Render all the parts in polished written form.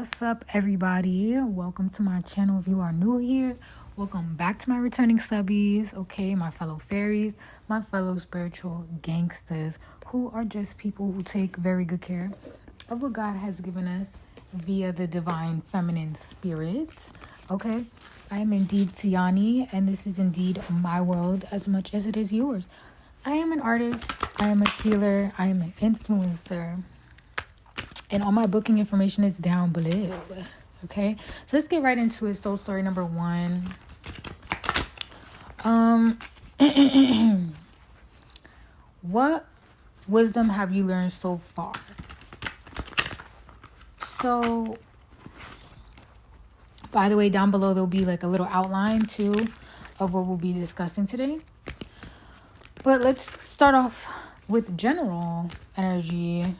What's up, everybody? Welcome to my channel. If you are new here, welcome back to my returning subbies, okay? My fellow fairies, my fellow spiritual gangsters, who are just people who take very good care of what God has given us via the divine feminine spirit, okay? I am indeed Tiani, and this is indeed my world as much as it is yours. I am an artist, I am a healer, I am an influencer, and all my booking information is down below. Okay, so let's get right into it. Soul story number 1. What wisdom have you learned so far? So, by the way, down below there'll be like a little outline too of what we'll be discussing today. But let's start off with general energy,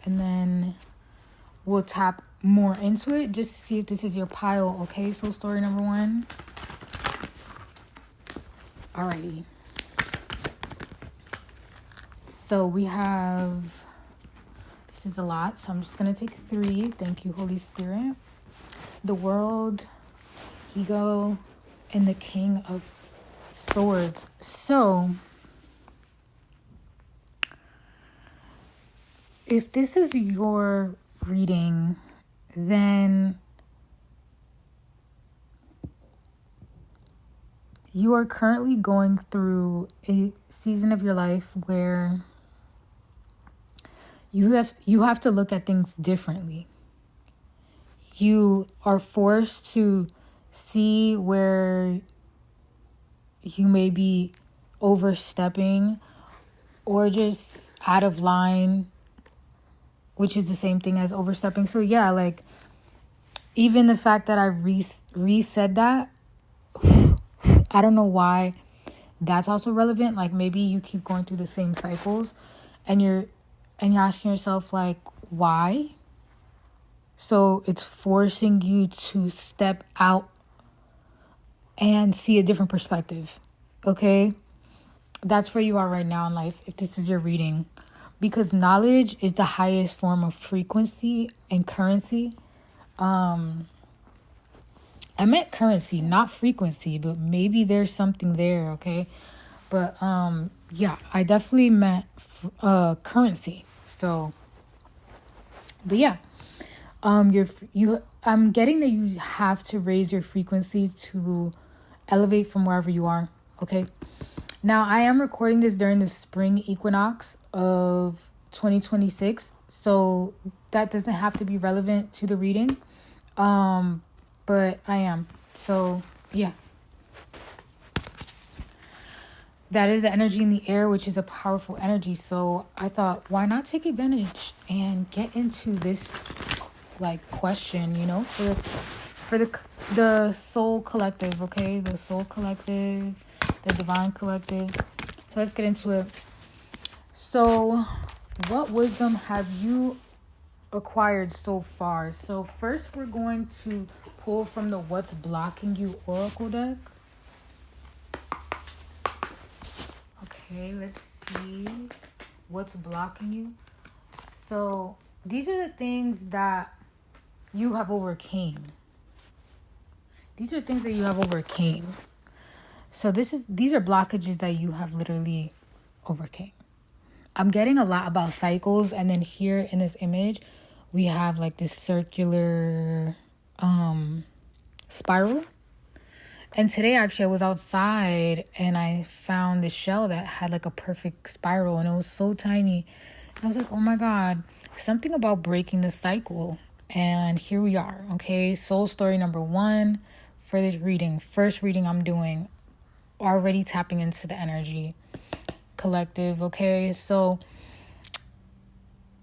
and then we'll tap more into it just to see if this is your pile, okay? So story number 1. Alrighty. So we have, this is a lot, so I'm just going to take 3. Thank you, Holy Spirit. The World, Ego, and the King of Swords. So, if this is your reading, then you are currently going through a season of your life where you have to look at things differently. You are forced to see where you may be overstepping or just out of line, which is the same thing as overstepping. So yeah, like, even the fact that I resaid that, I don't know why that's also relevant. Like, maybe you keep going through the same cycles and you're asking yourself, like, why? So it's forcing you to step out and see a different perspective, okay? That's where you are right now in life, if this is your reading. Because knowledge is the highest form of frequency and currency. I meant currency, not frequency, but maybe there's something there, okay? But yeah, I definitely meant currency. So, but yeah, I'm getting that you have to raise your frequencies to elevate from wherever you are, okay? Now, I am recording this during the spring equinox of 2026, so that doesn't have to be relevant to the reading, but I am. So, yeah. That is the energy in the air, which is a powerful energy. So I thought, why not take advantage and get into this, like, question, you know, for the soul collective, okay? The soul collective, the divine collective. So let's get into it. So, what wisdom have you acquired so far? So first we're going to pull from the What's Blocking You Oracle deck. Okay, let's see what's blocking you. So these are the things that you have overcame. These are things that you have overcame. So these are blockages that you have literally overcame. I'm getting a lot about cycles, and then here in this image we have like this circular spiral. And today actually I was outside and I found this shell that had like a perfect spiral, and it was so tiny. And I was like, oh my God, something about breaking the cycle. And here we are, okay? Soul story number 1 for this reading. First reading I'm doing, already tapping into the energy collective, okay? So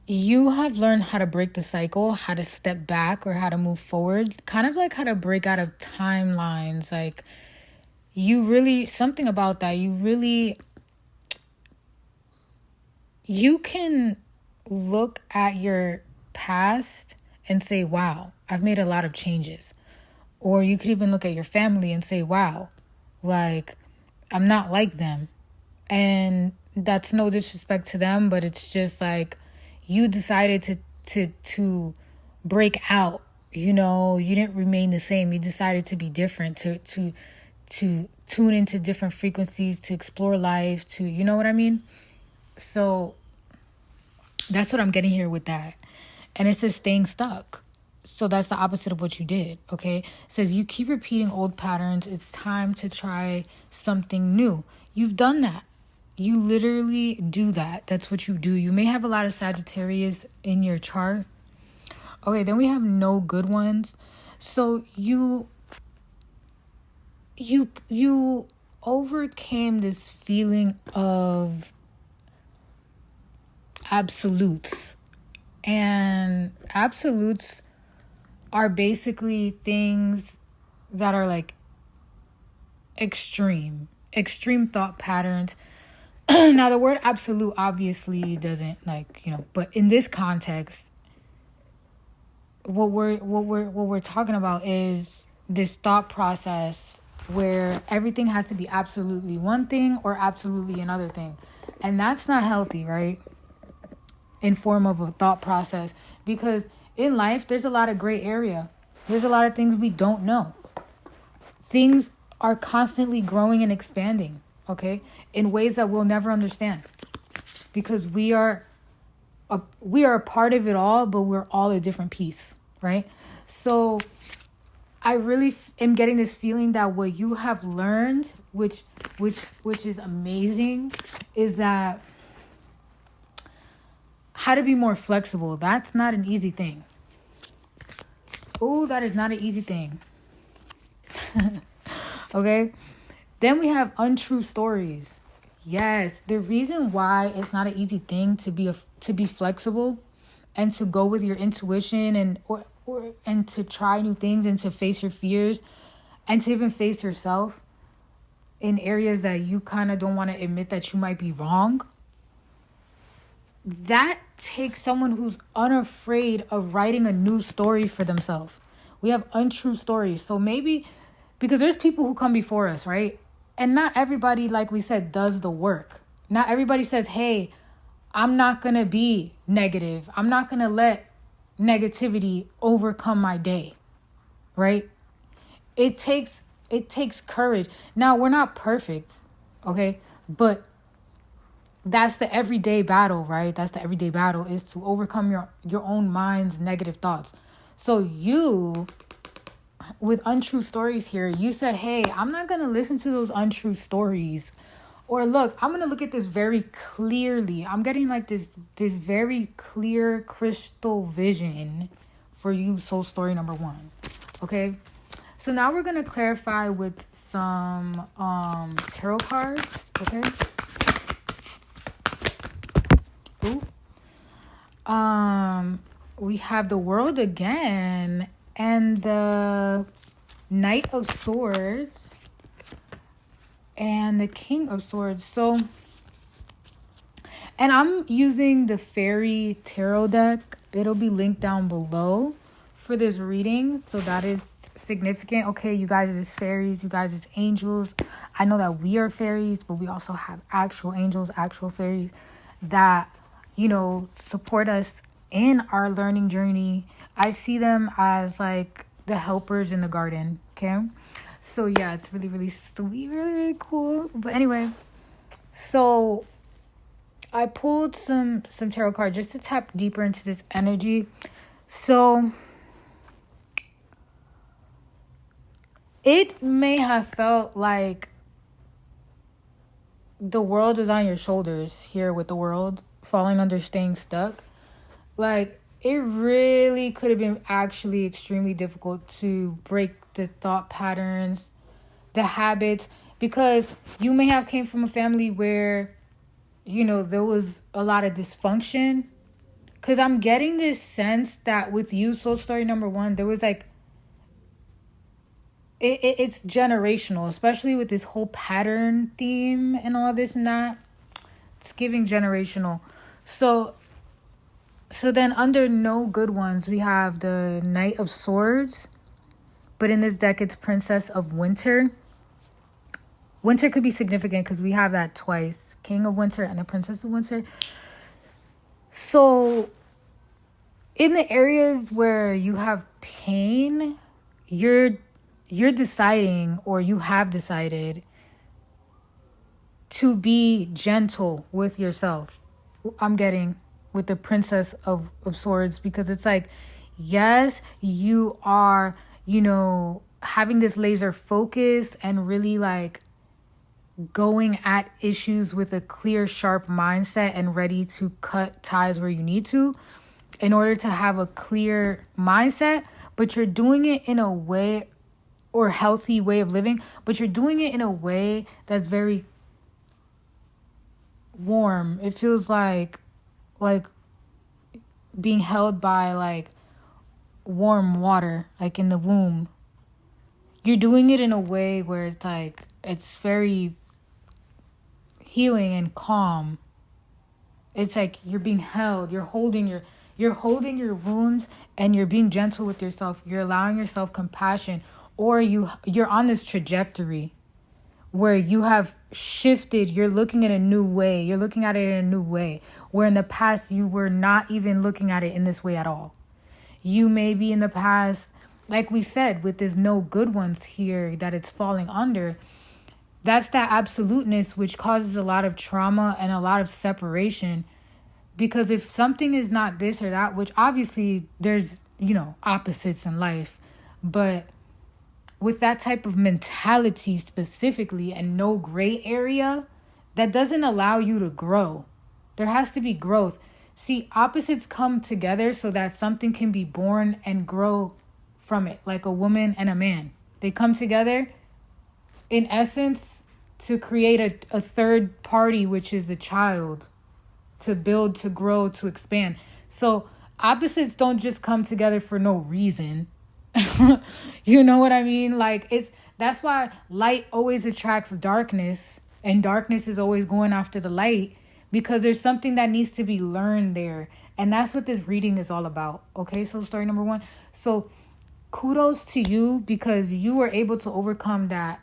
you have learned how to break the cycle, how to step back or how to move forward, kind of like how to break out of timelines. Like, you really, something about that, you can look at your past and say, wow, I've made a lot of changes. Or you could even look at your family and say, wow, like, I'm not like them. And that's no disrespect to them, but it's just like, you decided to break out you know, you didn't remain the same. You decided to be different, to tune into different frequencies, to explore life, to, you know what I mean? So that's what I'm getting here with that. And it says staying stuck. So that's the opposite of what you did, okay? It says you keep repeating old patterns. It's time to try something new. You've done that. You literally do that. That's what you do. You may have a lot of Sagittarius in your chart. Okay, then we have no good ones. So you overcame this feeling of absolutes. And absolutes are basically things that are like extreme thought patterns. Now the word absolute obviously doesn't, like, you know, but in this context, what we're talking about is this thought process where everything has to be absolutely one thing or absolutely another thing. And that's not healthy, right? In form of a thought process, because in life there's a lot of gray area. There's a lot of things we don't know. Things are constantly growing and expanding, okay, in ways that we'll never understand, because we are a part of it all, but we're all a different piece, right? So I really am getting this feeling that what you have learned, which is amazing, is that how to be more flexible. That's not an easy thing. Oh, that is not an easy thing. Okay? Then we have untrue stories. Yes, the reason why it's not an easy thing to be flexible and to go with your intuition and to try new things and to face your fears and to even face yourself in areas that you kind of don't want to admit that you might be wrong. That takes someone who's unafraid of writing a new story for themselves. We have untrue stories. So maybe, because there's people who come before us, right? And not everybody, like we said, does the work. Not everybody says, hey, I'm not going to be negative. I'm not going to let negativity overcome my day, right? It takes courage. Now, we're not perfect, okay? But that's the everyday battle, right? That's the everyday battle, is to overcome your own mind's negative thoughts. So you, with untrue stories here, you said, hey, I'm not going to listen to those untrue stories. Or look, I'm going to look at this very clearly. I'm getting like this very clear crystal vision for you, soul story number 1. Okay? So now we're going to clarify with some tarot cards, okay? Ooh. We have the World again and the Knight of Swords and the King of Swords. So, and I'm using the Fairy Tarot deck. It'll be linked down below for this reading. So that is significant. Okay, you guys is fairies, you guys is angels. I know that we are fairies, but we also have actual angels, actual fairies that, you know, support us in our learning journey. I see them as like the helpers in the garden, okay? So yeah, it's really, really sweet, really, really cool. But anyway, so I pulled some tarot cards just to tap deeper into this energy. So it may have felt like the world was on your shoulders here with the World falling under staying stuck. Like, it really could have been actually extremely difficult to break the thought patterns, the habits, because you may have came from a family where, you know, there was a lot of dysfunction. Because I'm getting this sense that with you, soul story number 1, there was like, it's generational, especially with this whole pattern theme and all this and that. It's giving generational. So then under no good ones, we have the Knight of Swords. But in this deck, it's Princess of Winter. Winter could be significant because we have that twice. King of Winter and the Princess of Winter. So in the areas where you have pain, you're deciding, or you have decided, to be gentle with yourself. I'm getting with the Princess of Swords, because it's like, yes, you are, having this laser focus and really like going at issues with a clear, sharp mindset and ready to cut ties where you need to in order to have a clear mindset. But you're doing it in a way, or healthy way of living, but you're doing it in a way that's very warm. It feels like being held by like warm water, like in the womb. You're doing it in a way where it's like, it's very healing and calm. It's like you're being held, you're holding your wounds, and you're being gentle with yourself. You're allowing yourself compassion, or you're on this trajectory where you have shifted. You're looking at a new way. You're looking at it in a new way, where in the past you were not even looking at it in this way at all. You may be in the past, like we said, with this no good ones here that it's falling under. That's that absoluteness, which causes a lot of trauma and a lot of separation. Because if something is not this or that, which obviously there's, opposites in life, but with that type of mentality specifically and no gray area, that doesn't allow you to grow. There has to be growth. See, opposites come together so that something can be born and grow from it, like a woman and a man. They come together, in essence, to create a third party, which is the child, to build, to grow, to expand. So opposites don't just come together for no reason. You know what I mean? Like, that's why light always attracts darkness, and darkness is always going after the light, because there's something that needs to be learned there. And that's what this reading is all about. Okay, so story number 1. So kudos to you, because you were able to overcome that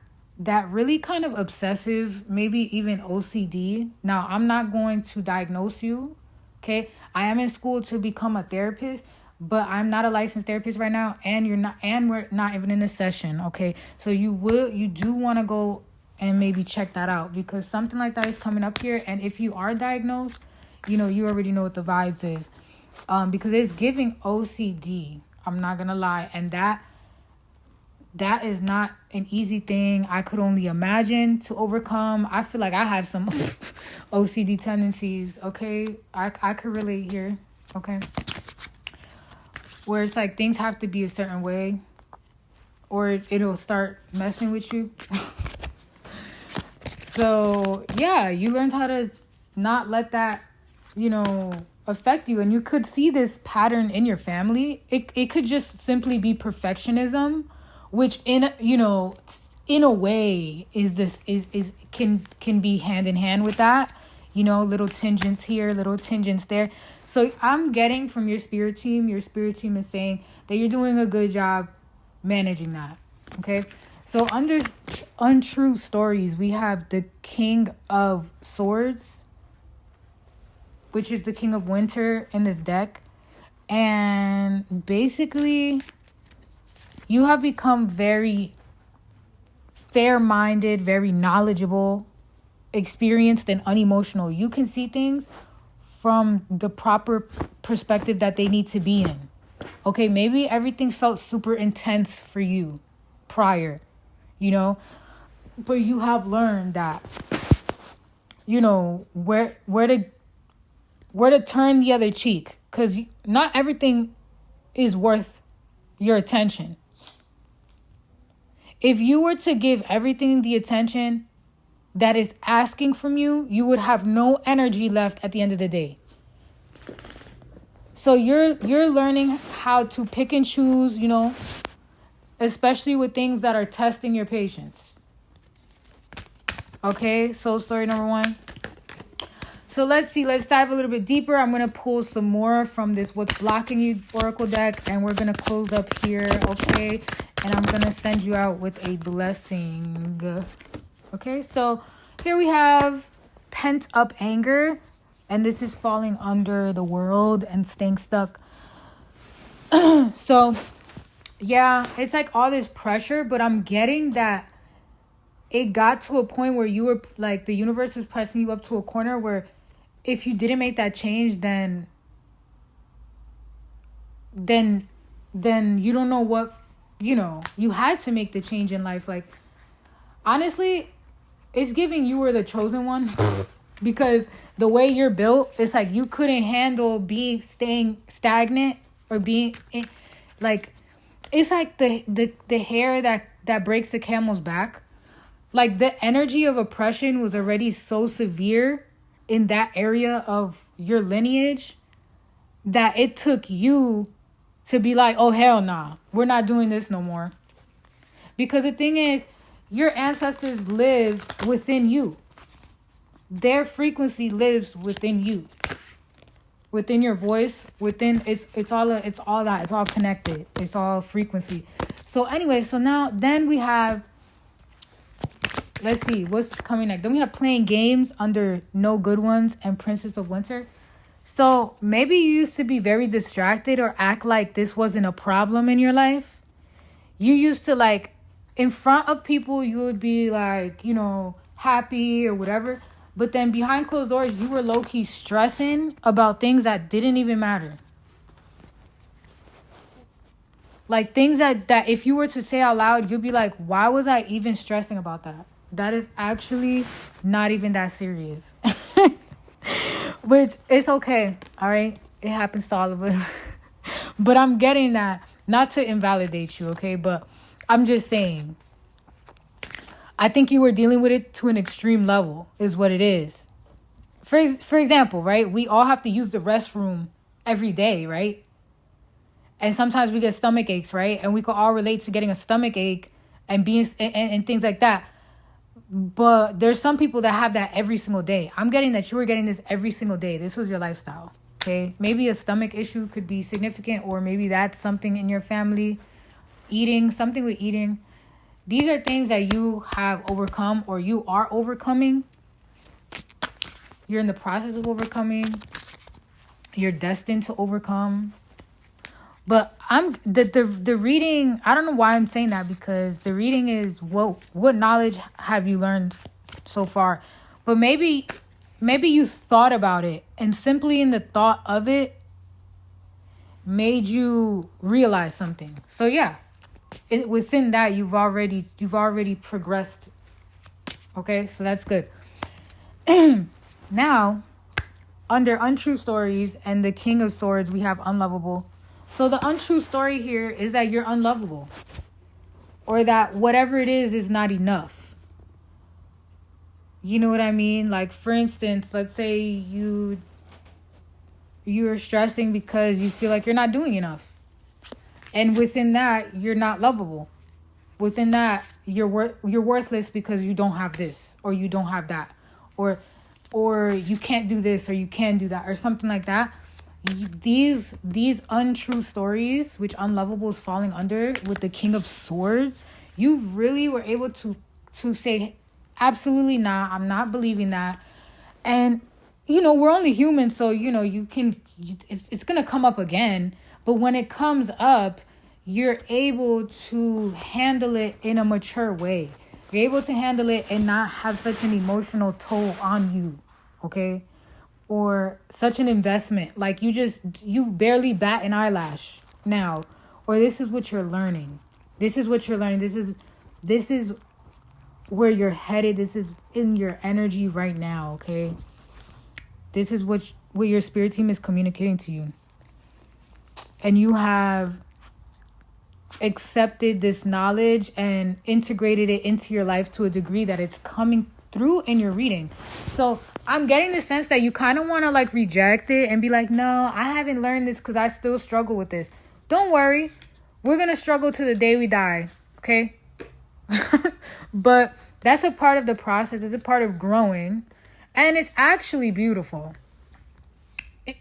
really kind of obsessive, maybe even OCD. Now, I'm not going to diagnose you, okay? I am in school to become a therapist, but I'm not a licensed therapist right now, and we're not even in a session, okay? So you do want to go and maybe check that out, because something like that is coming up here. And if you are diagnosed, you already know what the vibes is, because it's giving OCD. I'm not gonna lie, and that is not an easy thing. I could only imagine to overcome. I feel like I have some OCD tendencies, okay? I could relate here, okay? Where it's like things have to be a certain way, or it'll start messing with you. So, yeah, you learned how to not let that, affect you. And you could see this pattern in your family. It could just simply be perfectionism, which in a way can be hand in hand with that. Little tangents here, little tangents there. So I'm getting from your spirit team is saying that you're doing a good job managing that. Okay. So under untrue stories, we have the King of Swords, which is the King of Winter in this deck. And basically, you have become very fair-minded, very knowledgeable, experienced, and unemotional. You can see things from the proper perspective that they need to be in. Okay, maybe everything felt super intense for you prior, but you have learned that, where to turn the other cheek, because not everything is worth your attention. If you were to give everything the attention that is asking from you, you would have no energy left at the end of the day. So you're learning how to pick and choose, especially with things that are testing your patience. Okay, soul story number 1. So let's dive a little bit deeper. I'm going to pull some more from this What's Blocking You Oracle deck, and we're going to close up here, okay? And I'm going to send you out with a blessing. Okay, so here we have pent up anger, and this is falling under the world and staying stuck. So, yeah, it's like all this pressure, but I'm getting that it got to a point where you were like, the universe was pressing you up to a corner where if you didn't make that change, then you don't know what, you had to make the change in life. Like, honestly, it's giving you were the chosen one. Because the way you're built, it's like you couldn't handle staying stagnant or being in, like, it's like the hair that breaks the camel's back. Like, the energy of oppression was already so severe in that area of your lineage that it took you to be like, oh, hell nah, we're not doing this no more. Because the thing is, your ancestors live within you. Their frequency lives within you, within your voice, within it's all that, it's all connected, it's all frequency. So anyway, so now then we have, let's see what's coming next. Then we have playing games under No Good Ones and Princess of Winter. So maybe you used to be very distracted or act like this wasn't a problem in your life. You used to, like, in front of people you would be like, happy or whatever. But then behind closed doors, you were low-key stressing about things that didn't even matter. Like, things that if you were to say out loud, you'd be like, why was I even stressing about that? That is actually not even that serious. Which, it's okay, all right? It happens to all of us. But I'm getting that, not to invalidate you, okay? But I'm just saying, I think you were dealing with it to an extreme level, is what it is. For example, right? We all have to use the restroom every day, right? And sometimes we get stomach aches, right? And we can all relate to getting a stomach ache and being and things like that. But there's some people that have that every single day. I'm getting that you were getting this every single day. This was your lifestyle, okay? Maybe a stomach issue could be significant, or maybe that's something in your family. Something with eating. These are things that you have overcome or you are overcoming. You're in the process of overcoming. You're destined to overcome. But the reading, I don't know why I'm saying that, because the reading is what knowledge have you learned so far? But maybe you thought about it, and simply in the thought of it made you realize something. So yeah. Within that, you've already progressed. Okay, so that's good. Now, under Untrue Stories and the King of Swords, we have Unlovable. So the untrue story here is that you're unlovable, or that whatever it is not enough. You know what I mean? Like, for instance, let's say you're stressing because you feel like you're not doing enough. And within that, you're not lovable. Within that, you're worthless because you don't have this, or you don't have that, or you can't do this, or you can do that, or something like that. These untrue stories, which Unlovable is falling under with the King of Swords, you really were able to say, absolutely not, I'm not believing that. And we're only human, so it's gonna come up again. But when it comes up, you're able to handle it in a mature way. You're able to handle it and not have such an emotional toll on you, okay? Or such an investment. Like, you barely bat an eyelash now. Or this is what you're learning. This is what you're learning. This is where you're headed. This is in your energy right now, okay? This is what your spirit team is communicating to you. And you have accepted this knowledge and integrated it into your life to a degree that it's coming through in your reading. So I'm getting the sense that you kind of want to, like, reject it and be like, no, I haven't learned this because I still struggle with this. Don't worry. We're going to struggle to the day we die. Okay? But that's a part of the process. It's a part of growing. And it's actually beautiful.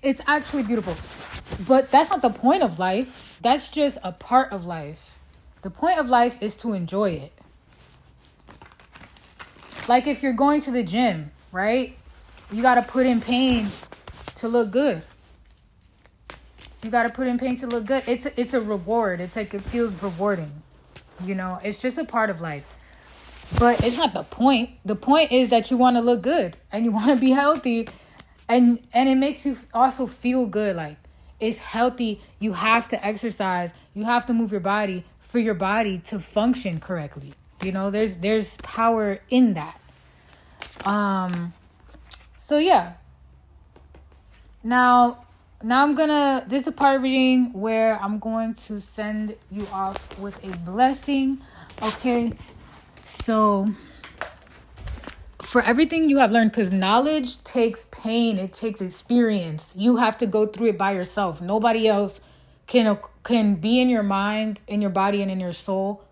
It's actually beautiful. But that's not the point of life. That's just a part of life. The point of life is to enjoy it. Like, if you're going to the gym, right? You got to put in pain to look good. You got to put in pain to look good. It's a reward. It's like, it feels rewarding. You know, it's just a part of life. But it's not the point. The point is that you want to look good and you want to be healthy. And it makes you also feel good. Like, it's healthy. You have to exercise. You have to move your body for your body to function correctly. You know, there's power in that. So yeah. Now this is a part of reading where I'm going to send you off with a blessing. Okay. So for everything you have learned, because knowledge takes pain, it takes experience. You have to go through it by yourself. Nobody else can be in your mind, in your body, and in your soul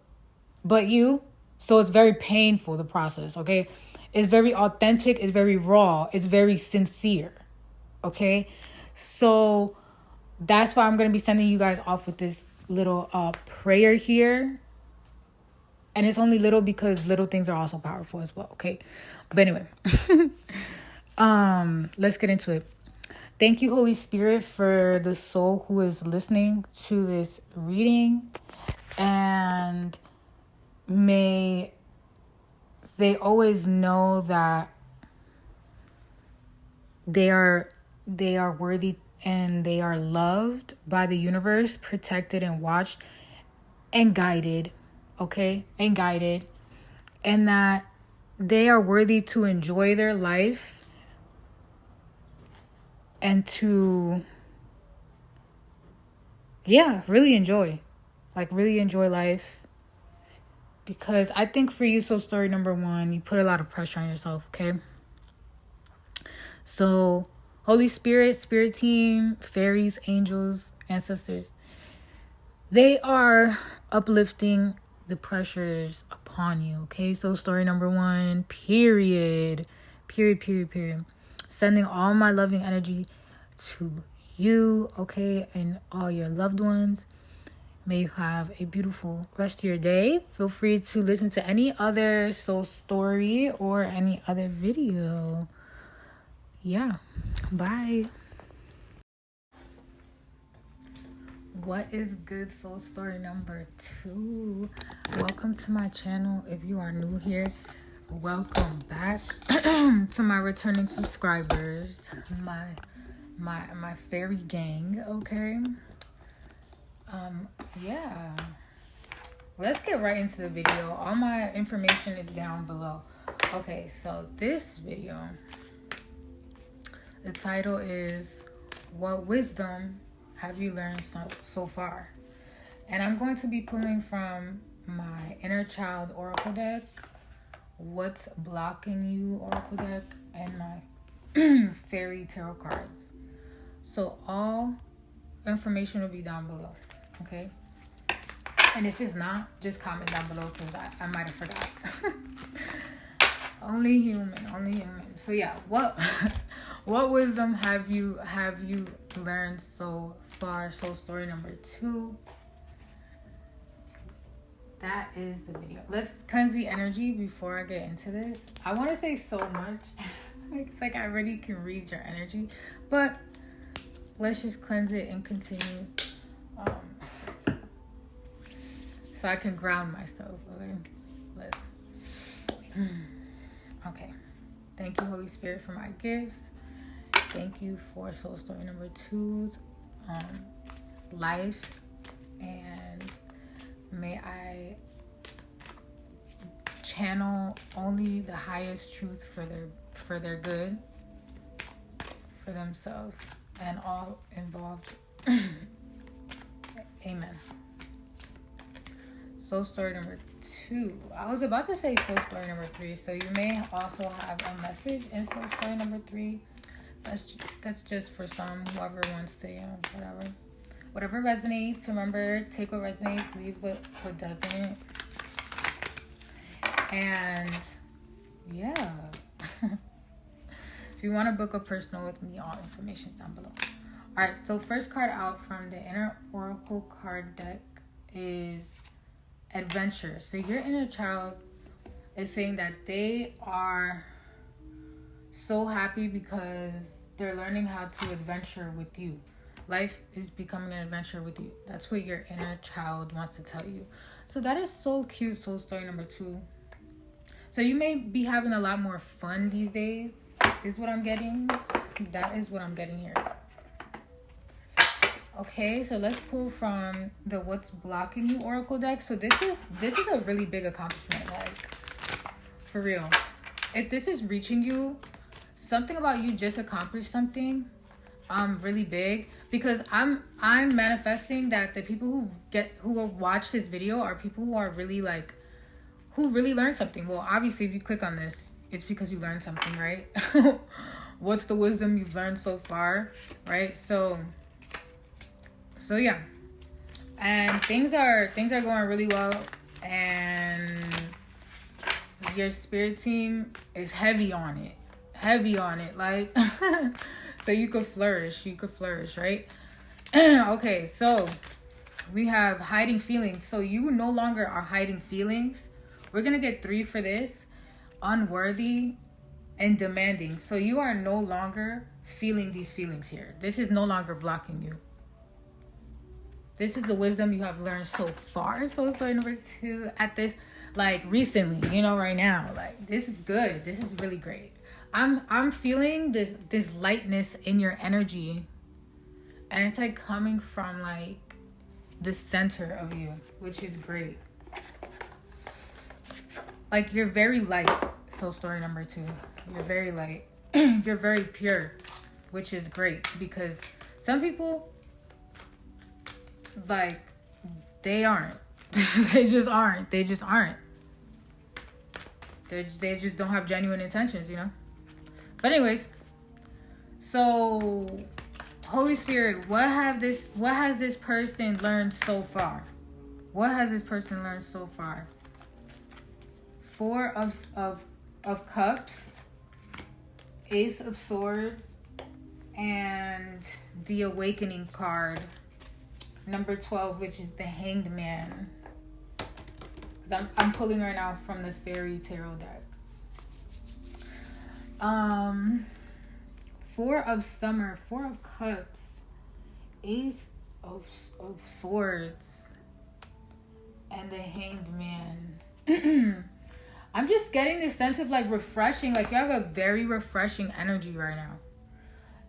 but you. So it's very painful, the process, okay? It's very authentic, it's very raw, it's very sincere, okay? So that's why I'm going to be sending you guys off with this little prayer here. And it's only little because little things are also powerful as well, okay? But anyway, let's get into it. Thank you, Holy Spirit, for the soul who is listening to this reading. And may they always know that they are worthy and they are loved by the universe, protected and watched and guided, okay? And guided. And that they are worthy to enjoy their life and to, really enjoy. Like, really enjoy life. Because I think for you, soul story number 1, you put a lot of pressure on yourself, okay? So, Holy Spirit, spirit team, fairies, angels, ancestors, they are uplifting the pressures upon you, okay? So, story number 1, period. Sending all my loving energy to you, okay? And all your loved ones. May you have a beautiful rest of your day. Feel free to listen to any other soul story or any other video. Yeah. Bye. What is good, soul story number 2? Welcome to my channel. If you are new here, welcome back to my returning subscribers, my fairy gang, okay? Let's get right into the video. All my information is down below. Okay, so this video, the title is What Wisdom Have You Learned so far? And I'm going to be pulling from my Inner Child Oracle deck, What's Blocking You Oracle deck, and my Fairy Tarot cards. So all information will be down below, okay? And if it's not, just comment down below because I might have forgot. Only human. So yeah, what wisdom have you learned so far? Soul story number 2. That is the video. Let's cleanse the energy before I get into this. I want to say so much. It's like I already can read your energy, but let's just cleanse it and continue. So I can ground myself, okay? Okay. Thank you, Holy Spirit, for my gifts. Thank you for soul story number 2's life. And may I channel only the highest truth for their good, for themselves, and all involved. Amen. Soul story number 2. I was about to say soul story number 3. So you may also have a message in soul story number 3. That's just for some, whoever wants to, whatever resonates. Remember, take what resonates, leave what doesn't. And yeah. If you want to book a personal with me, all information is down below. Alright, so first card out from the Inner Oracle card deck is Adventure. So your inner child is saying that they are so happy because they're learning how to adventure with you. Life is becoming an adventure with you. That's what your inner child wants to tell you. So that is so cute, soul story number 2. So you may be having a lot more fun these days, is what I'm getting. That is what I'm getting here. Okay, so let's pull from the What's Blocking You Oracle deck. So this is a really big accomplishment, like, for real. If this is reaching you, something about you just accomplished something really big, because I'm manifesting that the people who will watch this video are people who are really like, who really learned something. Well, obviously if you click on this, it's because you learned something, right? What's the wisdom you've learned so far, right? So yeah, and things are going really well, and your spirit team is heavy on it, like, so you could flourish, right? Okay, so we have hiding feelings. So you no longer are hiding feelings. We're gonna get 3 for this. Unworthy and demanding. So you are no longer feeling these feelings here. This is no longer blocking you. This is the wisdom you have learned so far. So story number 2 at this, like, recently, right now, like, this is good. This is really great. I'm feeling this lightness in your energy, and it's like coming from like the center of you, which is great. Like, you're very light. So story number 2, you're very light. You're very pure, which is great, because some people, like, they aren't. They just aren't. They just don't have genuine intentions, But anyways, so Holy Spirit, what has this person learned so far? What has this person learned so far? 4 of Cups, Ace of Swords, and the Awakening card. Number 12, which is the Hanged Man. I'm pulling right now from the Fairy Tarot deck. 4 of Summer, 4 of Cups, Ace of Swords, and the Hanged Man. I'm just getting this sense of like refreshing, like you have a very refreshing energy right now.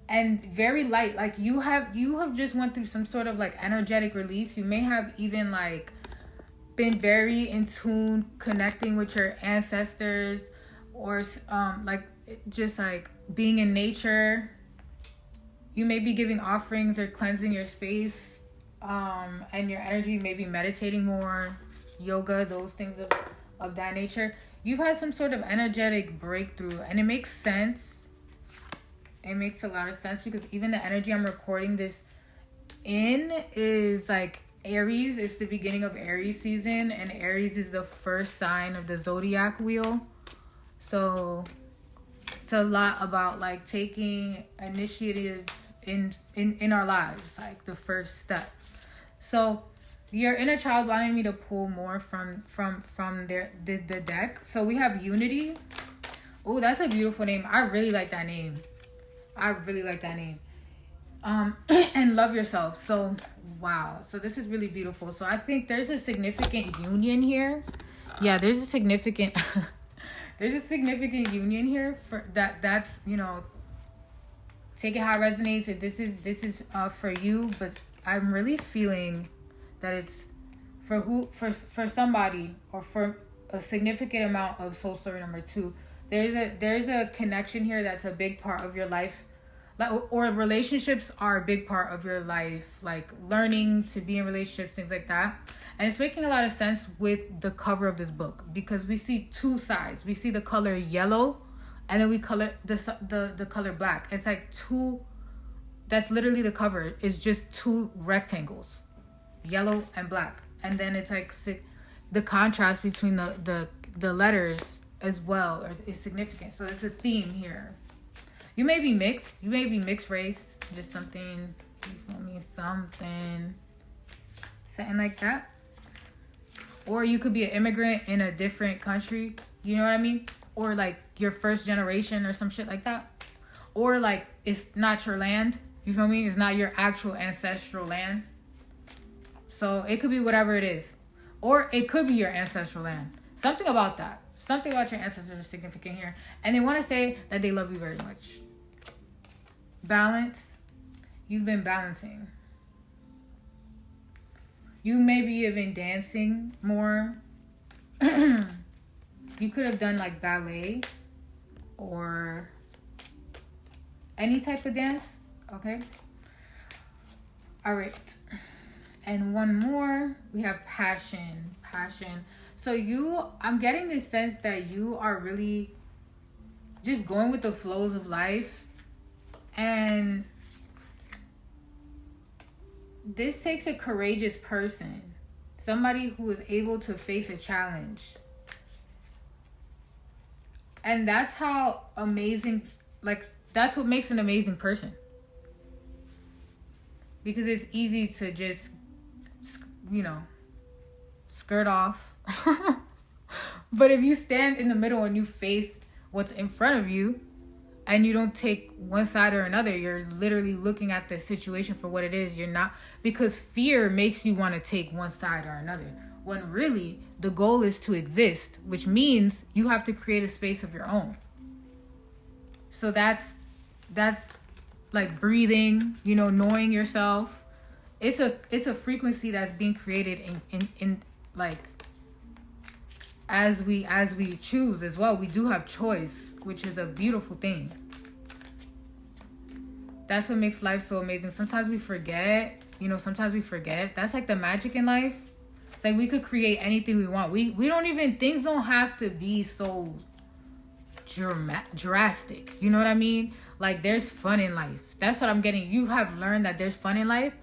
And very light, like you have just went through some sort of like energetic release. You may have even like been very in tune, connecting with your ancestors, or like just like being in nature. You may be giving offerings or cleansing your space, and your energy, maybe meditating more, yoga, those things of that nature. You've had some sort of energetic breakthrough, and it makes sense. It makes a lot of sense, because even the energy I'm recording this in is like Aries. It's the beginning of Aries season, and Aries is the first sign of the zodiac wheel. So it's a lot about like taking initiatives in our lives, like the first step. So your inner child wanted me to pull more from the deck. So we have Unity. Oh, that's a beautiful name. I really like that name. And Love Yourself. So wow. So this is really beautiful. So I think there's a significant union here. Yeah, there's a significant union here for that's take it how it resonates. If this is for you, but I'm really feeling that it's for somebody, or for a significant amount of soul story number 2. There's a connection here that's a big part of your life, like, or relationships are a big part of your life, like learning to be in relationships, things like that. And it's making a lot of sense with the cover of this book, because we see 2 sides. We see the color yellow, and then we color the color black. It's like 2. That's literally the cover. It's just 2 rectangles, yellow and black, and then it's like the contrast between the letters as well is significant. So it's a theme here. You may be mixed. You may be mixed race. Just something, you feel me? Something like that. Or you could be an immigrant in a different country. You know what I mean? Or like your first generation or some shit like that. Or like it's not your land. You feel me? It's not your actual ancestral land. So it could be whatever it is. Or it could be your ancestral land. Something about that. Something about your ancestors is significant here. And they want to say that they love you very much. Balance. You've been balancing. You maybe even dancing more. You could have done like ballet or any type of dance. Okay. All right. And one more. We have passion. Passion. So I'm getting this sense that you are really just going with the flows of life. And this takes a courageous person. Somebody who is able to face a challenge. And that's how amazing, like, that's what makes an amazing person. Because it's easy to just, you know, skirt off. But if you stand in the middle and you face what's in front of you and you don't take one side or another, you're literally looking at the situation for what it is. You're not, because fear makes you want to take one side or another, when really the goal is to exist, which means you have to create a space of your own. So that's like breathing, you know, knowing yourself. It's a frequency that's being created in like as we choose as well. We do have choice, which is a beautiful thing. That's what makes life so amazing. Sometimes we forget, that's like the magic in life. It's like we could create anything we want. We don't even, things don't have to be so drastic. You know what I mean? Like, there's fun in life. That's what I'm getting. You have learned that there's fun in life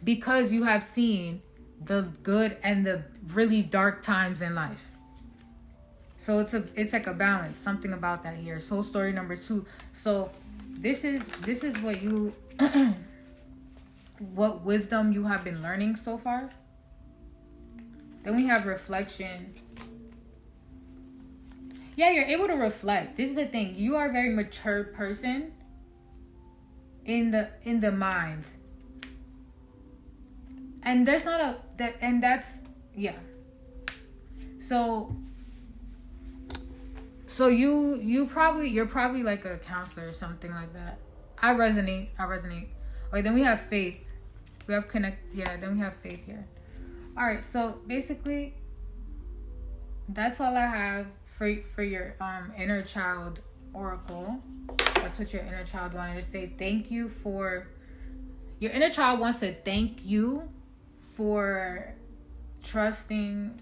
because you have seen the good and the really dark times in life. So it's like a balance, something about that here. Soul story number 2. So this is what you what wisdom you have been learning so far. Then we have reflection. Yeah, you're able to reflect. This is the thing. You are a very mature person in the mind. And there's not yeah. So you're probably like a counselor or something like that. I resonate. Okay, then we have faith. We have then we have faith here. All right, so basically that's all I have for your inner child oracle. That's what your inner child wanted to say. Thank you for your inner child wants to thank you for trusting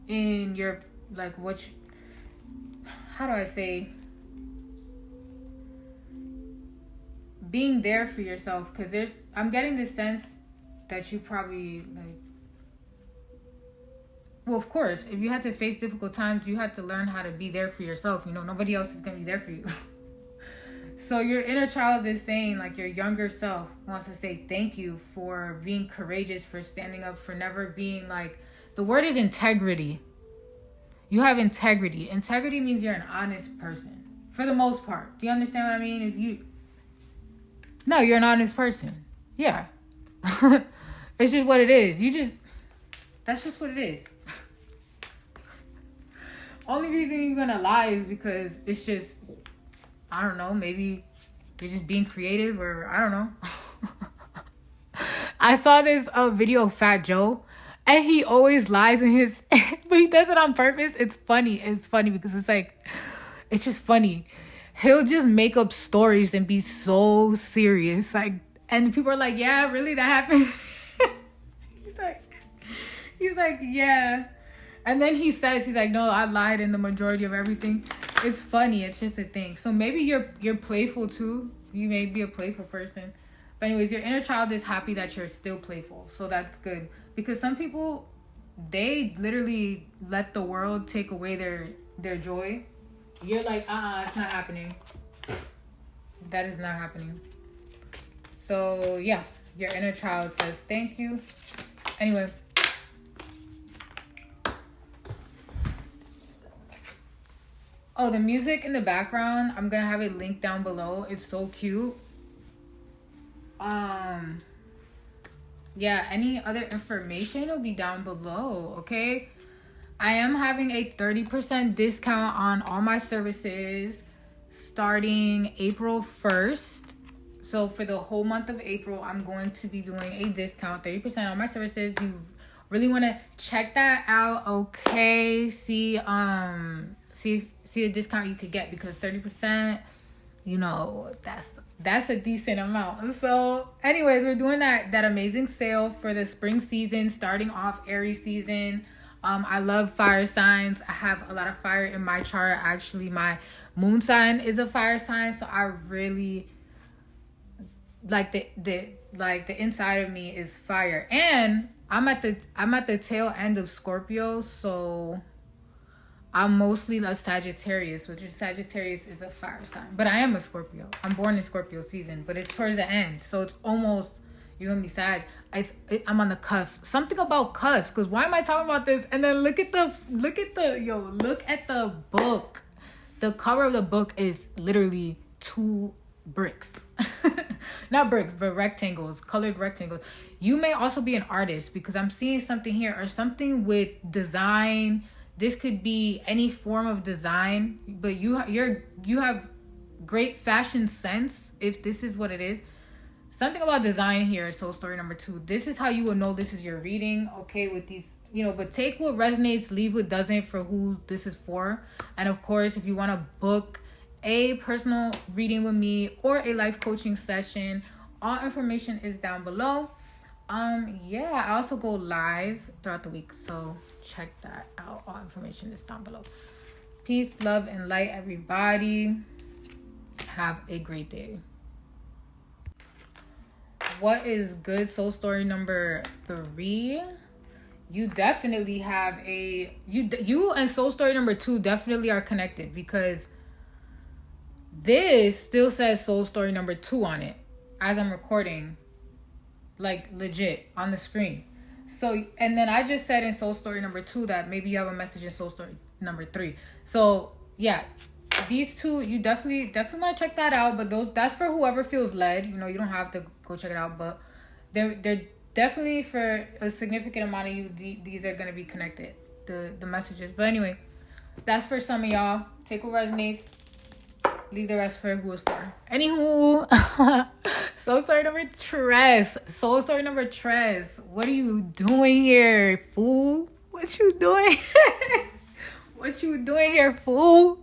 in your, like, how do I say, being there for yourself. Because I'm getting this sense that you probably, like, well, of course, if you had to face difficult times, you had to learn how to be there for yourself. You know, nobody else is going to be there for you. So your inner child is saying, like, your younger self wants to say thank you for being courageous, for standing up, for never being, like, the word is integrity. You have integrity. Integrity means you're an honest person. For the most part. Do you understand what I mean? No, you're an honest person. Yeah. It's just what it is. That's just what it is. Only reason you're gonna lie is because it's just, I don't know, maybe you're just being creative, or I don't know. I saw this video of Fat Joe, and he always lies in his, but he does it on purpose. It's funny because it's like, it's just funny. He'll just make up stories and be so serious, like, and people are like, yeah, really, that happened? He's like, yeah. And then he's like, no, I lied in the majority of everything. It's funny. It's just a thing. So maybe you're playful too. You may be a playful person. But anyways, your inner child is happy that you're still playful. So that's good. Because some people, they literally let the world take away their joy. You're like, it's not happening. That is not happening. So yeah, your inner child says thank you. Anyway. Oh, the music in the background, I'm going to have it linked down below. It's so cute. Yeah, any other information will be down below, okay? I am having a 30% discount on all my services starting April 1st. So for the whole month of April, I'm going to be doing a discount, 30% on my services. You really want to check that out, okay? See the discount you could get, because 30%, you know, that's a decent amount. So anyways, we're doing that amazing sale for the spring season, starting off Aries season. I love fire signs. I have a lot of fire in my chart. Actually, my moon sign is a fire sign, so I really like the inside of me is fire. And I'm at the tail end of Scorpio, so I'm mostly a Sagittarius, which is Sagittarius is a fire sign. But I am a Scorpio. I'm born in Scorpio season, but it's towards the end, so it's almost, you're gonna be Sag. I'm on the cusp. Something about cusp, because why am I talking about this? And then look at the book. The cover of the book is literally 2 bricks. Not bricks, but rectangles, colored rectangles. You may also be an artist, because I'm seeing something here, or something with design. This could be any form of design, but you have great fashion sense, if this is what it is. Something about design here, soul story number 2. This is how you will know this is your reading, okay, with these, you know, but take what resonates, leave what doesn't for who this is for. And of course, if you want to book a personal reading with me or a life coaching session, all information is down below. Yeah, I also go live throughout the week, so check that out. All information is down below. Peace, love, and light, everybody. Have a great day. What is good? Soul story number 3. You definitely have you and soul story number 2 definitely are connected, because this still says soul story number 2 on it as I'm recording, like legit on the screen. So, and then I just said in soul story number 2 that maybe you have a message in soul story number 3. So yeah, these 2, you definitely want to check that out. But that's for whoever feels led. You know, you don't have to go check it out, but they're definitely for a significant amount of you. These are gonna be connected, the messages. But anyway, that's for some of y'all. Take what resonates. Leave the rest for who is for. Anywho, soul story number Tres. Soul story number Tres. What are you doing here, fool? What you doing? What you doing here, fool?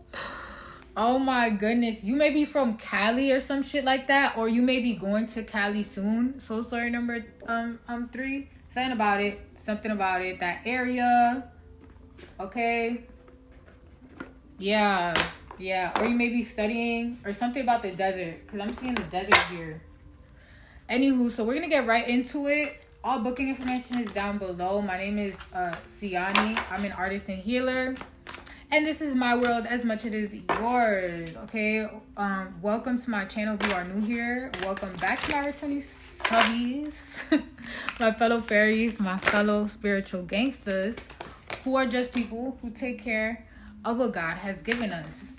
Oh my goodness. You may be from Cali or some shit like that, or you may be going to Cali soon. Soul story number 3. Something about it. That area. Okay. Yeah, or you may be studying, or something about the desert, because I'm seeing the desert here. Anywho, so we're going to get right into it. All booking information is down below. My name is Siani. I'm an artist and healer, and this is my world as much as it is yours, okay? Welcome to my channel if you are new here. Welcome back to my returning subbies, my fellow fairies, my fellow spiritual gangsters, who are just people who take care of what God has given us.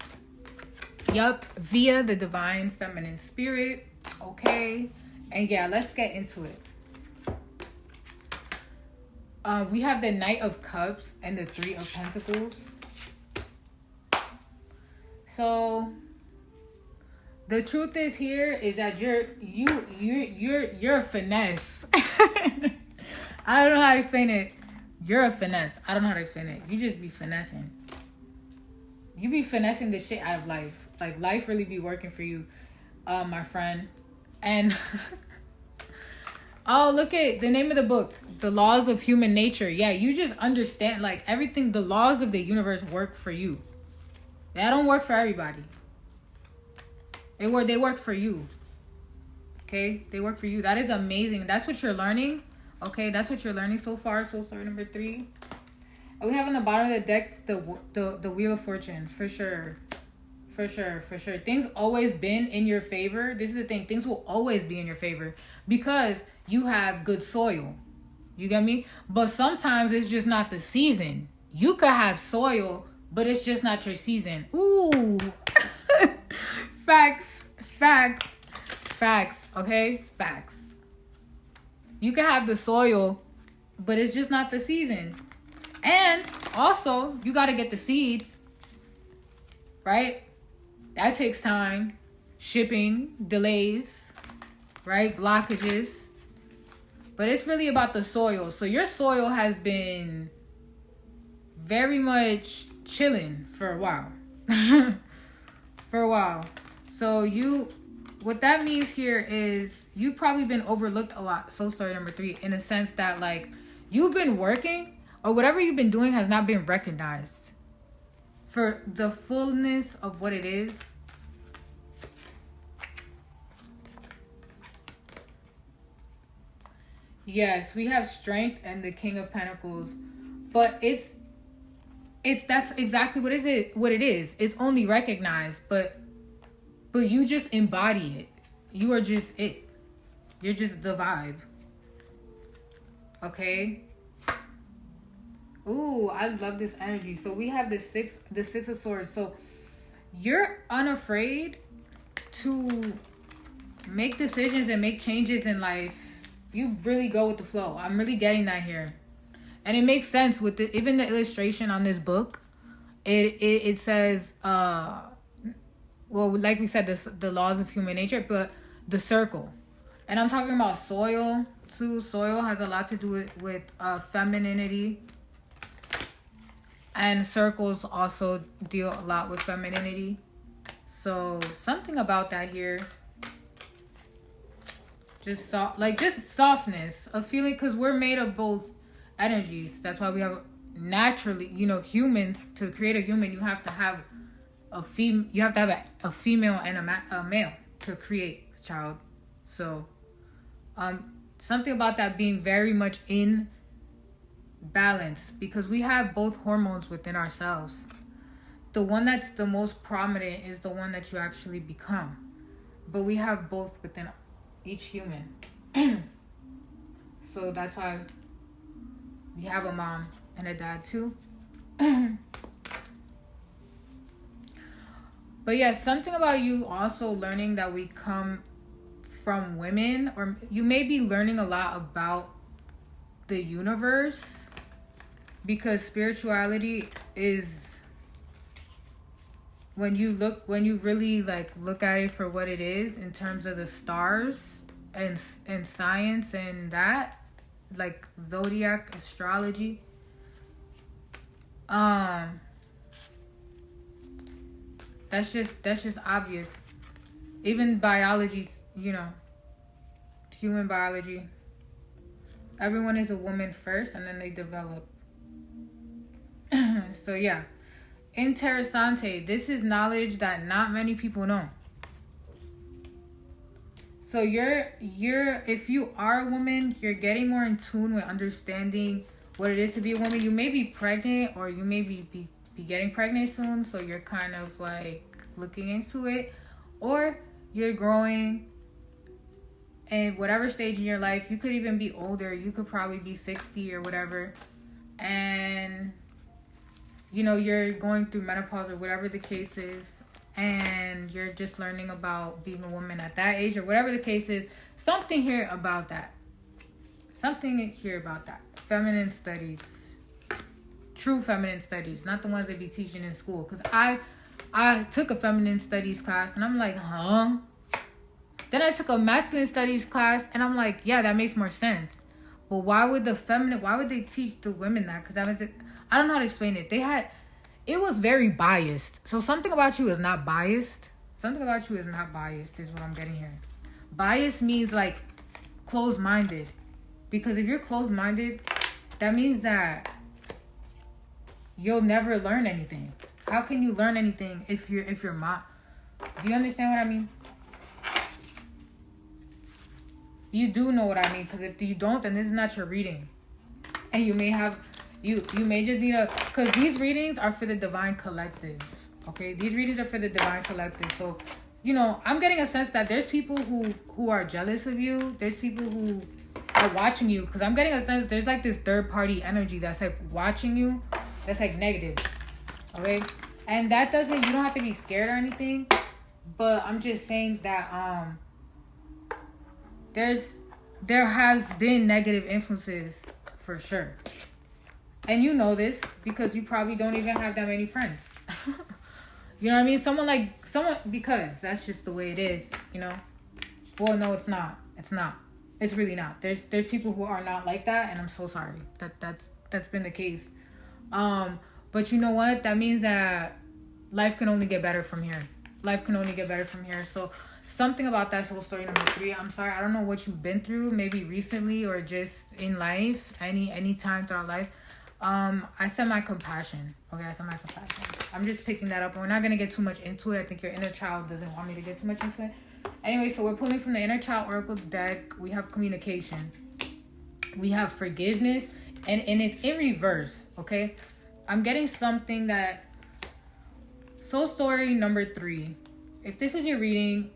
Yup, via the divine feminine spirit. Okay. And yeah, let's get into it. We have the Knight of Cups and the 3 of Pentacles. So the truth is here is that you're a finesse. I don't know how to explain it. You're a finesse. I don't know how to explain it. You just be finessing. You be finessing the shit out of life. Like, life really be working for you, my friend. And oh, look at the name of the book, The Laws of Human Nature. Yeah, you just understand, like, everything, the laws of the universe work for you. They don't work for everybody. They work for you. Okay? They work for you. That is amazing. That's what you're learning. Okay? That's what you're learning so far. Soul story number 3. And we have on the bottom of the deck the Wheel of Fortune. For sure. For sure. Things always been in your favor. This is the thing. Things will always be in your favor because you have good soil. You get me? But sometimes it's just not the season. You could have soil, but it's just not your season. Ooh. Facts. Facts, okay? Facts. You can have the soil, but it's just not the season. And also, you got to get the seed, right? That takes time. Shipping, delays, right? Blockages. But it's really about the soil. So your soil has been very much chilling for a while. For a while. So what that means here is you've probably been overlooked a lot. Soul story number 3, in a sense that like you've been working or whatever you've been doing has not been recognized for the fullness of what it is. Yes, we have strength and the King of Pentacles, but that's exactly what it is. It's only recognized, but you just embody it. You are just it. You're just the vibe. Okay? Ooh, I love this energy. So we have the six of swords. So you're unafraid to make decisions and make changes in life. You really go with the flow. I'm really getting that here. And it makes sense with even the illustration on this book. It says, well, like we said, the laws of human nature, but the circle. And I'm talking about soil too. Soil has a lot to do with femininity. And circles also deal a lot with femininity. So something about that here. Just softness, a feeling, because we're made of both energies. That's why we have naturally, humans. To create a human, you have to have a female and a male to create a child. So, something about that being very much in balance, because we have both hormones within ourselves. The one that's the most prominent is the one that you actually become, but we have both within each human. So that's why we have a mom and a dad too. But yeah, something about you also learning that we come from women, or you may be learning a lot about the universe, because spirituality is when you really look at it for what it is in terms of the stars and science and that, like zodiac astrology. That's just obvious. Even biology, human biology. Everyone is a woman first, and then they develop. So yeah, interessante. This is knowledge that not many people know. So if you are a woman, you're getting more in tune with understanding what it is to be a woman. You may be pregnant, or you may be getting pregnant soon, so you're kind of like looking into it, or you're growing in whatever stage in your life. You could even be older. You could probably be 60 or whatever, and you're going through menopause or whatever the case is, and you're just learning about being a woman at that age or whatever the case is. Something here about that. Feminine studies. True feminine studies, not the ones they be teaching in school. Because I took a feminine studies class, and I'm like, huh? Then I took a masculine studies class, and I'm like, yeah, that makes more sense. But why would they teach the women that? Because I don't know how to explain it. It was very biased. So something about you is not biased. Something about you is not biased is what I'm getting here. Bias means like closed-minded. Because if you're closed-minded, that means that you'll never learn anything. How can you learn anything if you're not? Do you understand what I mean? You do know what I mean, because if you don't, then this is not your reading. And you may just need because these readings are for the divine collective. Okay? These readings are for the divine collective. So, I'm getting a sense that there's people who are jealous of you. There's people who are watching you, because I'm getting a sense there's like this third party energy that's like watching you, that's like negative. Okay? And that you don't have to be scared or anything, but I'm just saying that there has been negative influences for sure. And you know this because you probably don't even have that many friends. You know what I mean? Someone, because that's just the way it is, you know? Well, no, it's not. It's not. It's really not. There's people who are not like that, and I'm so sorry that's been the case. But you know what? That means that life can only get better from here. Life can only get better from here. So something about that soul story number 3. I'm sorry, I don't know what you've been through, maybe recently or just in life, any time throughout life. I said my compassion. Okay, I said my compassion. I'm just picking that up. We're not gonna get too much into it. I think your inner child doesn't want me to get too much into it. Anyway, so we're pulling from the inner child oracle deck. We have communication. We have forgiveness, and it's in reverse. Okay, I'm getting something that soul story number 3. If this is your reading,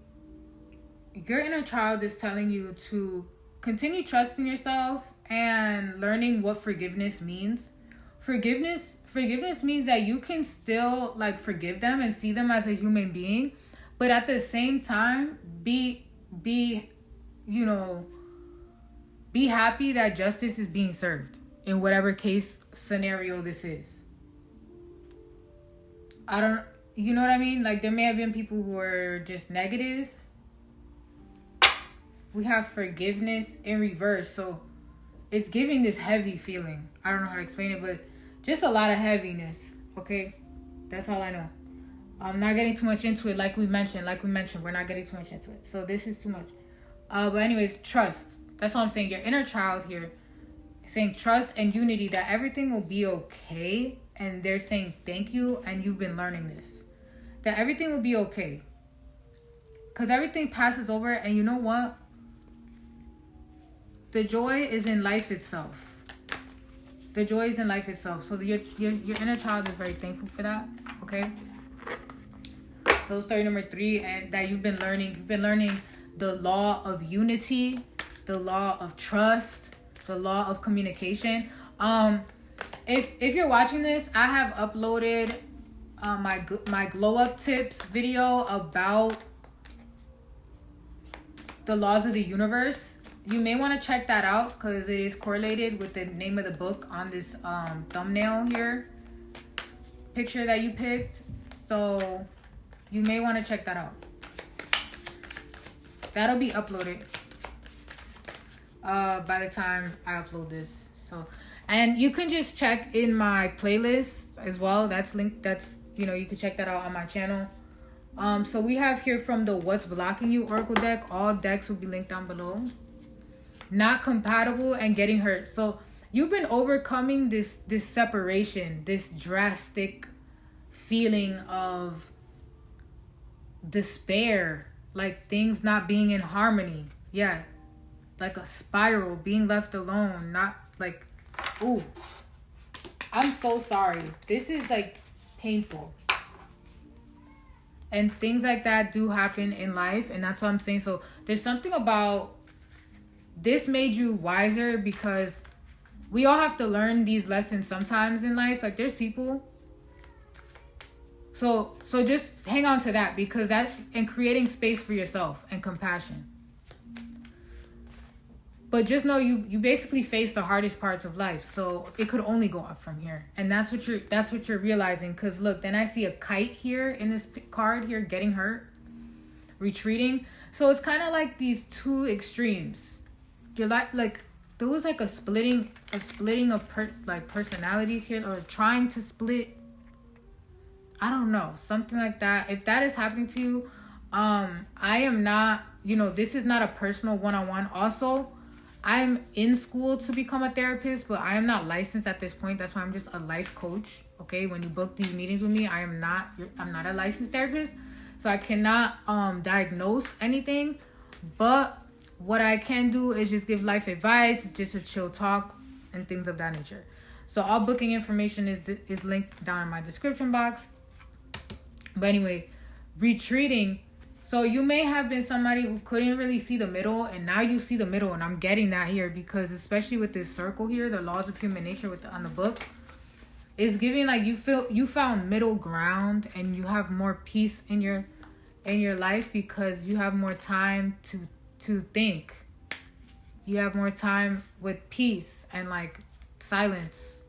your inner child is telling you to continue trusting yourself and learning what forgiveness means. Forgiveness means that you can still like forgive them and see them as a human being, but at the same time be happy that justice is being served in whatever case scenario this is. You know what I mean? Like, there may have been people who are just negative. We have forgiveness in reverse, so it's giving this heavy feeling. I don't know how to explain it, but just a lot of heaviness, okay? That's all I know. I'm not getting too much into it, like we mentioned, we're not getting too much into it. So this is too much. But anyways, trust. That's all I'm saying. Your inner child here is saying trust and unity, that everything will be okay. And they're saying thank you, and you've been learning this. That everything will be okay. Because everything passes over, and you know what? The joy is in life itself. The joy is in life itself. So your inner child is very thankful for that. Okay. So story number 3, and that you've been learning the law of unity, the law of trust, the law of communication. If you're watching this, I have uploaded my glow up tips video about the laws of the universe. You may want to check that out because it is correlated with the name of the book on this thumbnail here, picture that you picked. So you may want to check that out. That'll be uploaded by the time I upload this. So, and you can just check in my playlist as well. That's linked. You can check that out on my channel. So we have here from the What's Blocking You Oracle deck. All decks will be linked down below. Not compatible and getting hurt. So you've been overcoming this separation, this drastic feeling of despair, like things not being in harmony. Yeah, like a spiral, being left alone, not like, ooh, I'm so sorry. This is like painful. And things like that do happen in life, and that's what I'm saying. So there's something about this made you wiser, because we all have to learn these lessons sometimes in life. Like, there's people. So just hang on to that, because that's in creating space for yourself and compassion. But just know you basically face the hardest parts of life. So it could only go up from here. And that's what you're realizing. Because look, then I see a kite here in this card here, getting hurt, retreating. So it's kind of like these two extremes. You're like there was like a splitting of personalities here, or trying to split. I don't know, something like that. If that is happening to you, I am not, this is not a personal one-on-one. Also, I'm in school to become a therapist, but I am not licensed at this point. That's why I'm just a life coach. Okay, when you book these meetings with me, I'm not a licensed therapist, so I cannot diagnose anything. But what I can do is just give life advice. It's just a chill talk and things of that nature. So all booking information is linked down in my description box. But anyway, retreating. So you may have been somebody who couldn't really see the middle, and now you see the middle, and I'm getting that here because especially with this circle here, the laws of human nature on the book, is giving like you found middle ground, and you have more peace in your life because you have more time to think. You have more time with peace and like silence.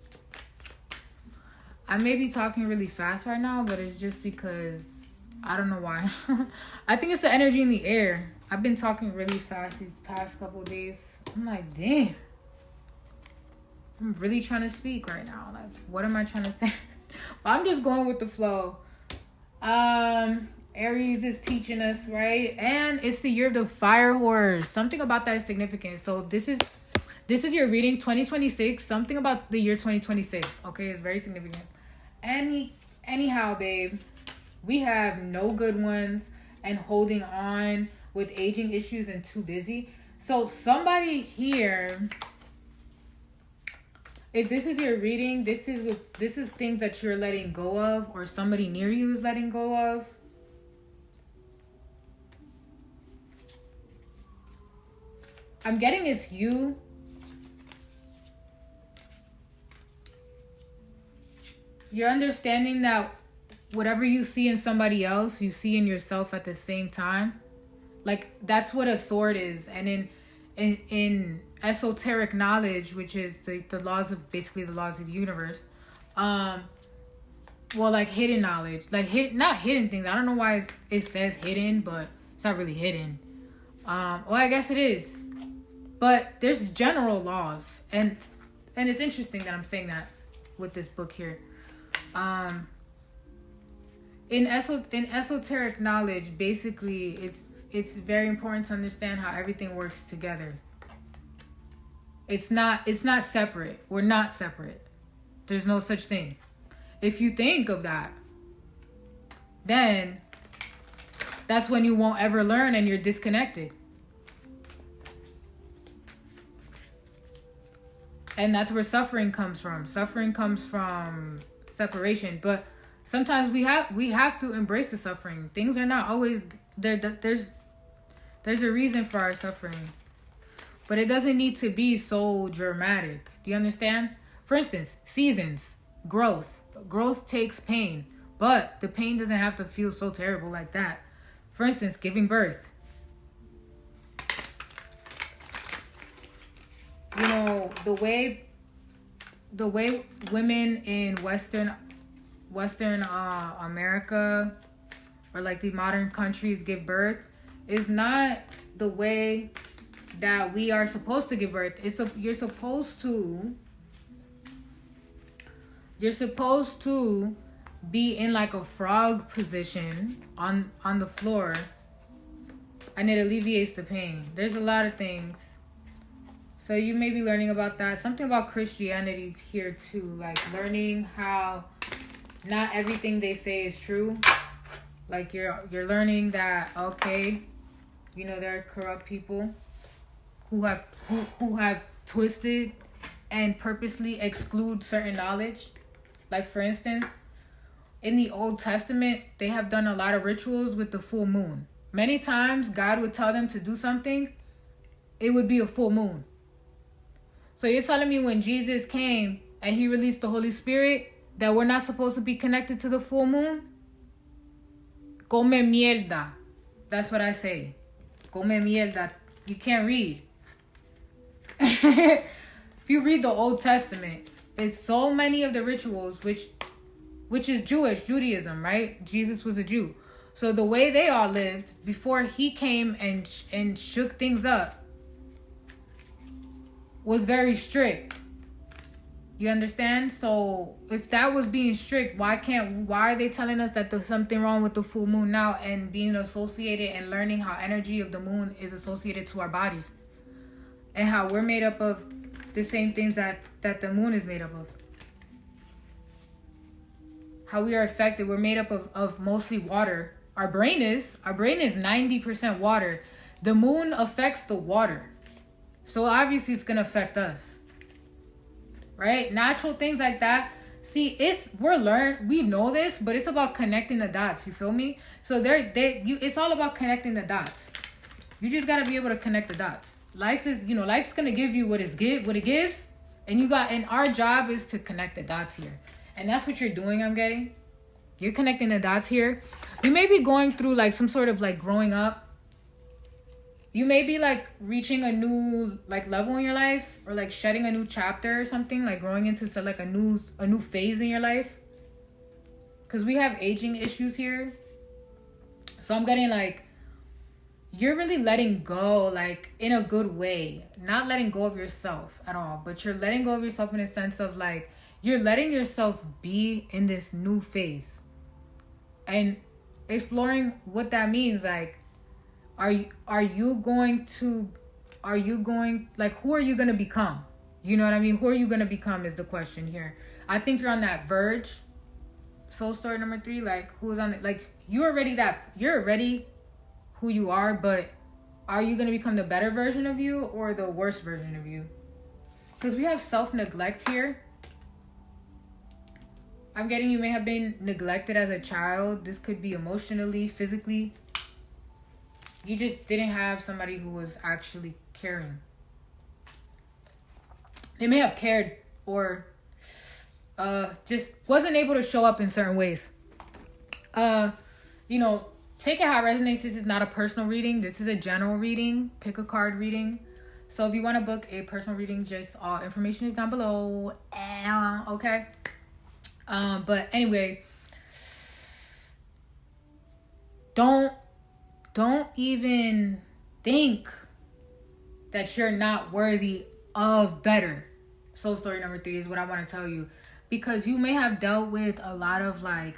I may be talking really fast right now, but it's just because I don't know why. I think it's the energy in the air. I've been talking really fast these past couple of days. I'm like, damn. I'm really trying to speak right now. Like, what am I trying to say? But I'm just going with the flow. Aries is teaching us, right? And it's the year of the fire horse. Something about that is significant. So this is your reading 2026. Something about the year 2026. Okay, it's very significant. Anyhow, babe, we have no good ones and holding on with aging issues and too busy. So somebody here, if this is your reading, this is things that you're letting go of, or somebody near you is letting go of. I'm getting it's you. You're understanding that whatever you see in somebody else, you see in yourself at the same time. Like, that's what a sword is. And in esoteric knowledge, which is the laws of, basically the laws of the universe, well, like hidden knowledge, like not hidden things. I don't know why it says hidden, but it's not really hidden. Well, I guess it is. But there's general laws, and it's interesting that I'm saying that with this book here. In esoteric knowledge, basically, it's very important to understand how everything works together. It's not separate. We're not separate. There's no such thing. If you think of that, then that's when you won't ever learn and you're disconnected. And that's where suffering comes from. Suffering comes from separation. But sometimes we have to embrace the suffering. Things are not always there. There's a reason for our suffering. But it doesn't need to be so dramatic. Do you understand? For instance, seasons, growth. Growth takes pain. But the pain doesn't have to feel so terrible like that. For instance, giving birth. You know, the way women in Western America, or like the modern countries, give birth is not the way that we are supposed to give birth. You're supposed to be in like a frog position on the floor, and it alleviates the pain. There's a lot of things. So you may be learning about that. Something about Christianity here too. Like learning how not everything they say is true. Like you're learning that, okay, you know, there are corrupt people who have twisted and purposely exclude certain knowledge. Like for instance, in the Old Testament, they have done a lot of rituals with the full moon. Many times God would tell them to do something, it would be a full moon. So you're telling me when Jesus came and he released the Holy Spirit that we're not supposed to be connected to the full moon? Come mierda. That's what I say. Come mierda. You can't read. If you read the Old Testament, it's so many of the rituals, which is Judaism, right? Jesus was a Jew. So the way they all lived before he came and shook things up was very strict. You understand? So if that was being strict, why are they telling us that there's something wrong with the full moon now and being associated and learning how energy of the moon is associated to our bodies and how we're made up of the same things that the moon is made up of? How we are affected. We're made up of mostly water. Our brain is 90% water. The moon affects the water. So obviously it's going to affect us. Right? Natural things like that. See, we know this, but it's about connecting the dots. You feel me? So it's all about connecting the dots. You just got to be able to connect the dots. Life's going to give you what it gives. And our job is to connect the dots here. And that's what you're doing, I'm getting. You're connecting the dots here. You may be going through like some sort of like growing up. You may be like reaching a new like level in your life, or like shedding a new chapter or something, like growing into like a new phase in your life. Because we have aging issues here. So I'm getting like, you're really letting go, like in a good way. Not letting go of yourself at all, but you're letting go of yourself in a sense of like, you're letting yourself be in this new phase. And exploring what that means. Like, are you going, like, who are you going to become? You know what I mean? Who are you going to become is the question here. I think you're on that verge. Soul story number 3, like, who's on it? Like, you're already who you are, but are you going to become the better version of you or the worst version of you? Because we have self-neglect here. I'm getting you may have been neglected as a child. This could be emotionally, physically. You just didn't have somebody who was actually caring. They may have cared or just wasn't able to show up in certain ways. You know, take it how it resonates. This is not a personal reading. This is a general reading. Pick a card reading. So if you want to book a personal reading, just all information is down below. Okay. But anyway, don't even think that you're not worthy of better. Soul story number 3 is what I want to tell you. Because you may have dealt with a lot of like,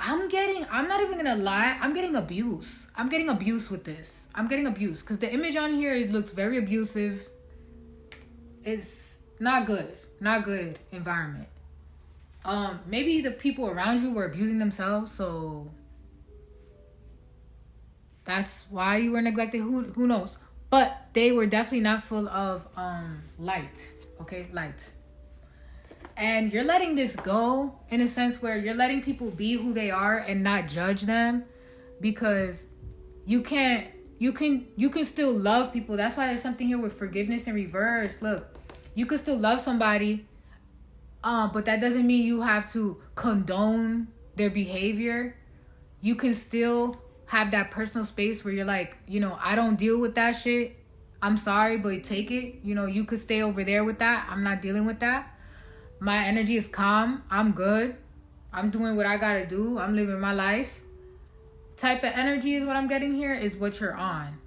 I'm not even gonna lie, I'm getting abuse. I'm getting abuse with this. I'm getting abuse. Because the image on here, it looks very abusive. It's not good. Not good environment. Maybe the people around you were abusing themselves, so that's why you were neglected. Who knows? But they were definitely not full of light. Okay, light. And you're letting this go in a sense where you're letting people be who they are and not judge them, because you can still love people. That's why there's something here with forgiveness in reverse. Look, you can still love somebody, but that doesn't mean you have to condone their behavior. You can still have that personal space where you're like, you know, I don't deal with that shit. I'm sorry, but take it. You know, you could stay over there with that. I'm not dealing with that. My energy is calm. I'm good. I'm doing what I gotta do. I'm living my life. Type of energy is what I'm getting here, is what you're on.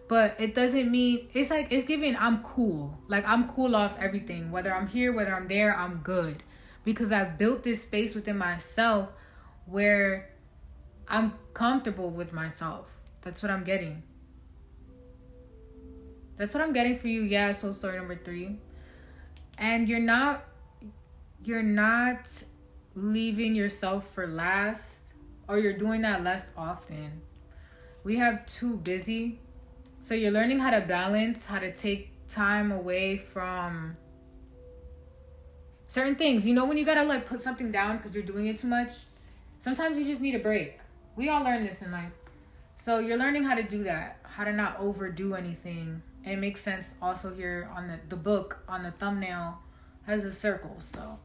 But it doesn't mean, it's like, it's giving I'm cool. Like, I'm cool off everything. Whether I'm here, whether I'm there, I'm good. Because I've built this space within myself where I'm comfortable with myself. That's what I'm getting. That's what I'm getting for you. Yeah, soul story number 3. And you're not leaving yourself for last, or you're doing that less often. We have too busy. So you're learning how to balance, how to take time away from certain things. You know, when you gotta like put something down because you're doing it too much, sometimes you just need a break. We all learn this in life. So you're learning how to do that, how to not overdo anything. And it makes sense also here on the book, on the thumbnail, has a circle. So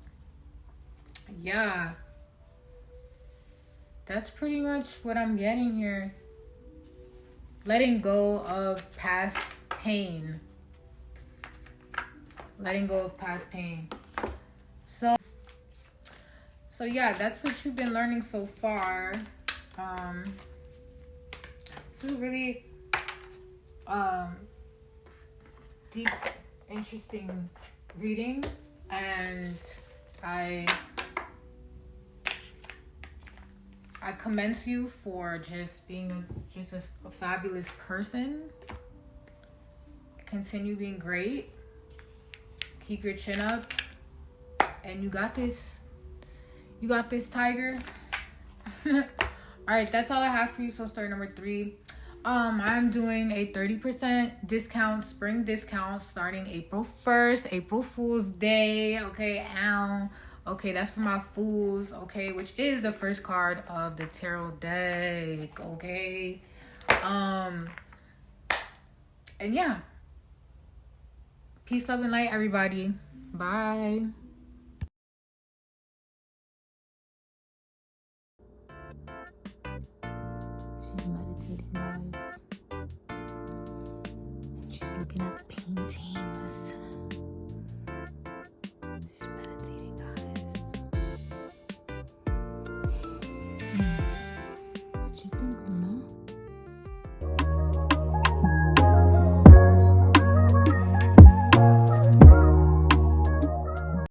yeah, that's pretty much what I'm getting here. Letting go of past pain. Letting go of past pain. So yeah, that's what you've been learning so far. This is a really deep, interesting reading, and I commend you for just being a fabulous person. Continue being great. Keep your chin up. And you got this. You got this, tiger. Alright, that's all I have for you. So story number 3. I'm doing a 30% discount, spring discount, starting April 1st, April Fool's Day. Okay, ow. Okay, that's for my fools, okay, which is the first card of the tarot deck, okay? And yeah. Peace, love, and light, everybody. Bye. She's meditating, guys. just looking at the painting.